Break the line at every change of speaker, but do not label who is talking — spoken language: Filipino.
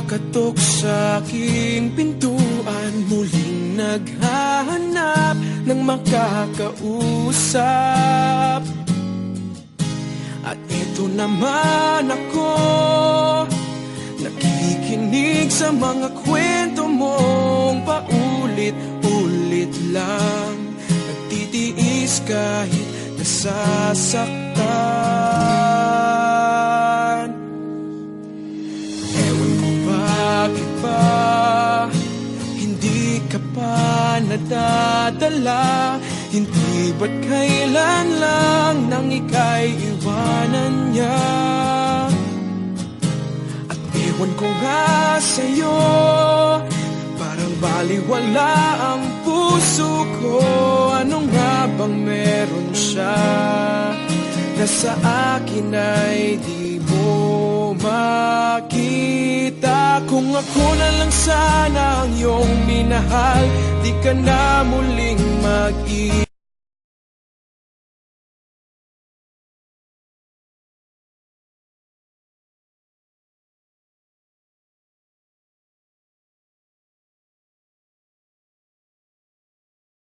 Kumakatok sa aking pintuan, muling naghahanap ng makakausap. At ito naman ako, nakikinig sa mga kwento mong paulit-ulit lang, nagtitiis kahit nasasaktan. Ewan ko bakit ba hindi ka pa nadadala, hindi ba't kailan lang nang ika'y iwanan niya. At ewan ko nga sa'yo, parang baliwala ang puso ko. Ano nga bang meron siya na sa akin ay di mo makita? Kung ako na lang sana ang iyong minahal, di ka na muling mag-iisa.